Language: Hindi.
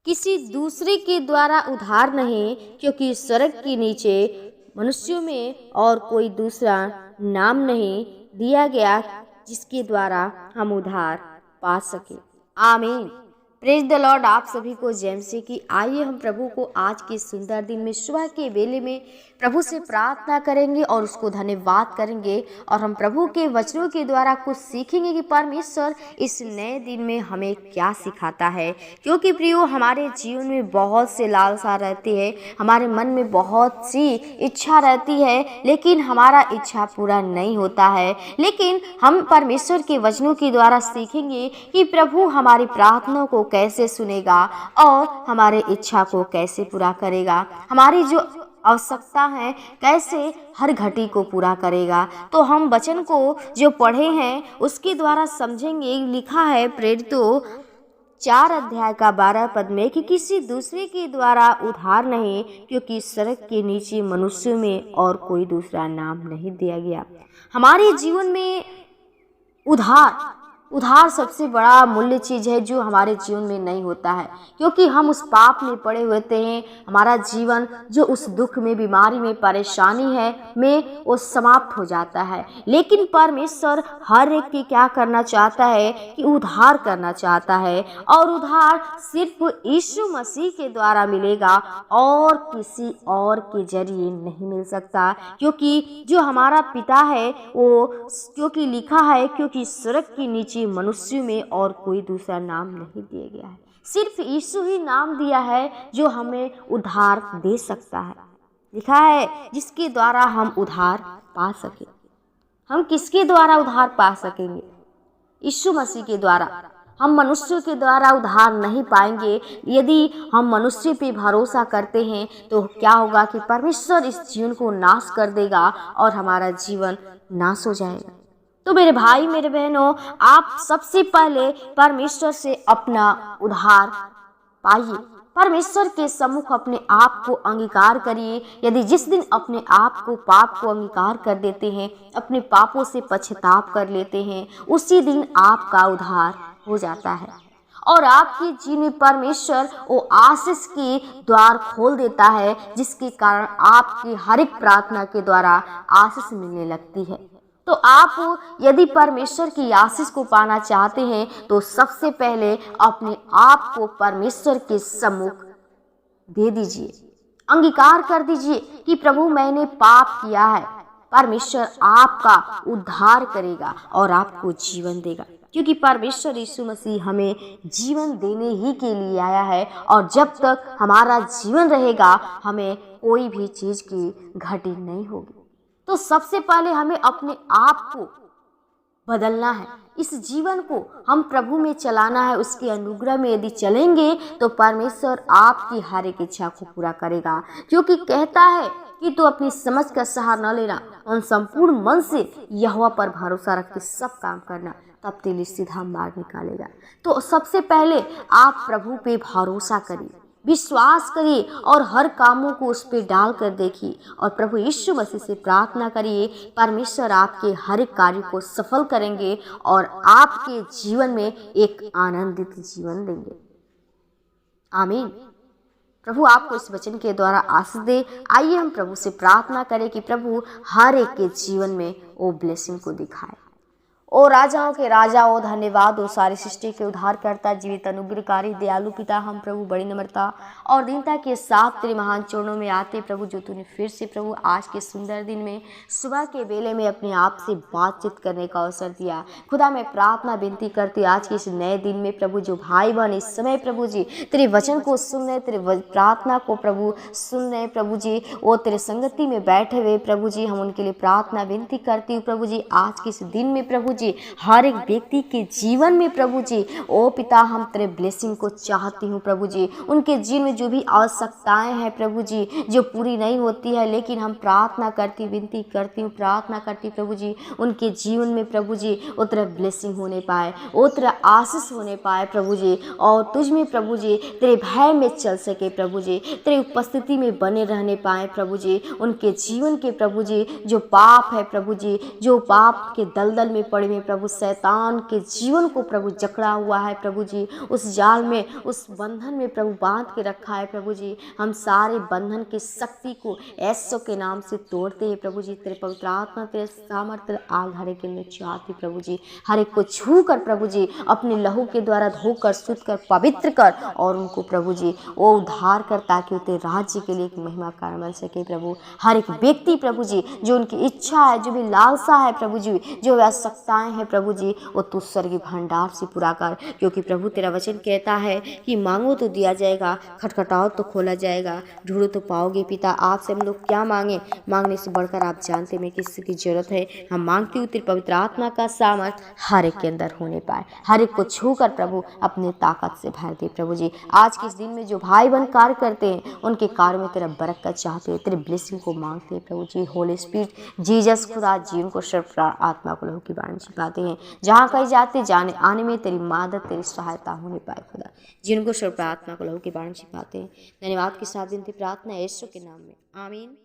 किसी दूसरे के द्वारा उधार नहीं, क्योंकि स्वर्ग के नीचे मनुष्यों में और कोई दूसरा नाम नहीं दिया गया जिसके द्वारा हम उधार पा सके। आमीन। Praise the Lord. आप सभी को जय मसीह की। आइए हम प्रभु को आज के सुंदर दिन में सुबह के वेले में प्रभु से प्रार्थना करेंगे और उसको धन्यवाद करेंगे, और हम प्रभु के वचनों के द्वारा कुछ सीखेंगे कि परमेश्वर इस नए दिन में हमें क्या सिखाता है। क्योंकि प्रियो, हमारे जीवन में बहुत से लालसा रहती है, हमारे मन में बहुत सी इच्छा रहती है, लेकिन हमारा इच्छा पूरा नहीं होता है। लेकिन हम परमेश्वर के वचनों के द्वारा सीखेंगे कि प्रभु हमारी प्रार्थना को कैसे सुनेगा और हमारे इच्छा को कैसे पूरा करेगा, हमारी जो आवश्यकता है कैसे हर घटी को पूरा करेगा। तो हम वचन को जो पढ़े हैं उसके द्वारा समझेंगे। लिखा है प्रेरितों 4 अध्याय का 12 पद में कि किसी दूसरे के द्वारा उधार नहीं, क्योंकि स्वर्ग के नीचे मनुष्यों में और कोई दूसरा नाम नहीं दिया गया। हमारे जीवन में उधार सबसे बड़ा मूल्य चीज़ है जो हमारे जीवन में नहीं होता है, क्योंकि हम उस पाप में पड़े होते हैं। हमारा जीवन जो उस दुख में, बीमारी में, परेशानी है में वो समाप्त हो जाता है। लेकिन परमेश्वर हर एक की क्या करना चाहता है कि उद्धार करना चाहता है, और उद्धार सिर्फ यीशु मसीह के द्वारा मिलेगा और किसी और के जरिए नहीं मिल सकता। क्योंकि जो हमारा पिता है वो, क्योंकि लिखा है क्योंकि स्वर्ग के नीचे मनुष्य में और कोई दूसरा नाम नहीं दिया गया है, सिर्फ यीशु ही नाम दिया है जो हमें उद्धार दे सकता है। लिखा है जिसके द्वारा हम उद्धार पा सके। हम किसके द्वारा उद्धार पा सकेंगे? यीशु मसीह के द्वारा। हम मनुष्यों के द्वारा उद्धार नहीं पाएंगे। यदि हम मनुष्य पे भरोसा करते हैं तो क्या होगा कि परमेश्वर इस जीवन को नाश कर देगा और हमारा जीवन नाश हो जाएगा। तो मेरे भाई, मेरे बहनों, आप सबसे पहले परमेश्वर से अपना उद्धार पाइए। परमेश्वर के सम्मुख अपने आप को अंगीकार करिए। यदि जिस दिन अपने आप को, पाप को अंगीकार कर देते हैं, अपने पापों से पश्चाताप कर लेते हैं, उसी दिन आपका उद्धार हो जाता है और आपके जीवन में परमेश्वर वो आशीष के द्वार खोल देता है, जिसके कारण आपकी हर एक प्रार्थना के द्वारा आशीष मिलने लगती है। तो आप यदि परमेश्वर की आशीष को पाना चाहते हैं तो सबसे पहले अपने आप को परमेश्वर के सम्मुख दे दीजिए, अंगीकार कर दीजिए कि प्रभु मैंने पाप किया है। परमेश्वर आपका उद्धार करेगा और आपको जीवन देगा, क्योंकि परमेश्वर यीशु मसीह हमें जीवन देने ही के लिए आया है, और जब तक हमारा जीवन रहेगा हमें कोई भी चीज़ की घटी नहीं होगी। तो सबसे पहले हमें अपने आप को बदलना है। इस जीवन को हम प्रभु में चलाना है। उसके अनुग्रह में यदि चलेंगे तो परमेश्वर आपकी हर एक इच्छा को पूरा करेगा, क्योंकि कहता है कि तू अपनी समझ का सहारा न लेना, उन संपूर्ण मन से यहोवा पर भरोसा रख के सब काम करना, तब तेरे सीधा मार्ग निकालेगा। तो सबसे पहले आप प्रभु पे भरोसा करिए, विश्वास करिए और हर कामों को उस पर डाल कर देखिए और प्रभु यीशु मसीह से प्रार्थना करिए। परमेश्वर आपके हर एक कार्य को सफल करेंगे और आपके जीवन में एक आनंदित जीवन देंगे। आमीन। प्रभु आपको इस वचन के द्वारा आशीष दे। आइए हम प्रभु से प्रार्थना करें कि प्रभु हर एक के जीवन में वो ब्लेसिंग को दिखाए। ओ राजाओं के राजा, ओ धन्यवाद, ओ सारी सृष्टि के उद्धार करता, जीवित अनुग्रहकारी दयालु पिता, हम प्रभु बड़ी नम्रता और दीनता के साथ तेरे महान चरणों में आते प्रभु, जो तूने फिर से प्रभु आज के सुंदर दिन में सुबह के बेले में अपने आप से बातचीत करने का अवसर दिया। खुदा मैं प्रार्थना विनती करती आज के इस नए दिन में प्रभु, जो भाई बहन इस समय प्रभु जी तेरे वचन को सुन रहे, तेरे प्रार्थना को प्रभु सुन रहे प्रभु जी, वो तेरे संगति में बैठे हुए प्रभु जी, हम उनके लिए प्रार्थना विनती करती हूँ प्रभु जी। आज के इस दिन में प्रभु जी हर एक व्यक्ति के जीवन में प्रभु जी, ओ पिता हम तेरे ब्लेसिंग को चाहती हूँ प्रभु जी। उनके जीवन में जो भी आवश्यकताएं हैं प्रभु जी, जो पूरी नहीं होती है, लेकिन हम प्रार्थना करती, विनती करती हूँ, प्रार्थना करती प्रभु जी, उनके जीवन में प्रभु जी वो तेरा ब्लेसिंग होने पाए, वो तेरा आशीष होने पाए प्रभु जी, और तुझ में प्रभु जी तेरे भय में चल सके प्रभु जी, तेरे उपस्थिति में बने रहने पाए प्रभु जी। उनके जीवन के प्रभु जी जो पाप है प्रभु जी, जो पाप के दलदल में पड़े में प्रभु शैतान के जीवन को प्रभु जकड़ा हुआ है प्रभु जी, उस जाल में, उस बंधन में प्रभु बांध के रखा है प्रभु जी। हम सारे बंधन की शक्ति को यीशु के नाम से तोड़ते हैं प्रभु जी। तेरे पवित्र आत्मा, तेरे सामर्थ्य आग हर एक के अंदर चाहती प्रभु जी। हर एक को छू कर प्रभु जी अपने लहू के द्वारा धोकर, शुद्ध कर, पवित्र कर और उनको प्रभु जी वो उद्धार कर, ताकि वो तेरे राज्य के लिए एक महिमा कारण बन सके प्रभु। हर एक व्यक्ति प्रभु जी जो उनकी इच्छा है, जो भी लालसा है प्रभु जी, जो आवश्यकताएं हैं प्रभु जी, वो तू स्वर्गीय भंडार से पूरा कर। क्योंकि प्रभु तेरा वचन कहता है कि मांगो तो दिया जाएगा, खटखटाओ तो खोला जाएगा, ढूंढो तो पाओगे। पिता आपसे हम लोग क्या मांगे, मांगने से बढ़कर आप जानते हैं किसी की जरूरत है। हम मांगते हो तेरे पवित्र आत्मा का सामर्थ हर एक के अंदर होने पाए, हर एक को छू कर प्रभु अपने ताकत से भर दे प्रभु जी। आज के इस दिन में जो भाई बहन कार्य करते हैं उनके कार्य में तेरा बरकत चाहते हैं, तेरे ब्लेसिंग को मांगते हैं प्रभु जी। होली स्पिरिट जीसस खुदा जी उनको सर्व आत्मा को लहू की बाणी छिपाते हैं, जहाँ कहीं जाते जाने आने में तेरी मदद, तेरी सहायता होने पाए खुदा। जिनको सर्व आत्मा को लहू की बाणी छिपाते हैं। धन्यवाद के साथ विनती प्रार्थना यीशु के नाम में, आमीन।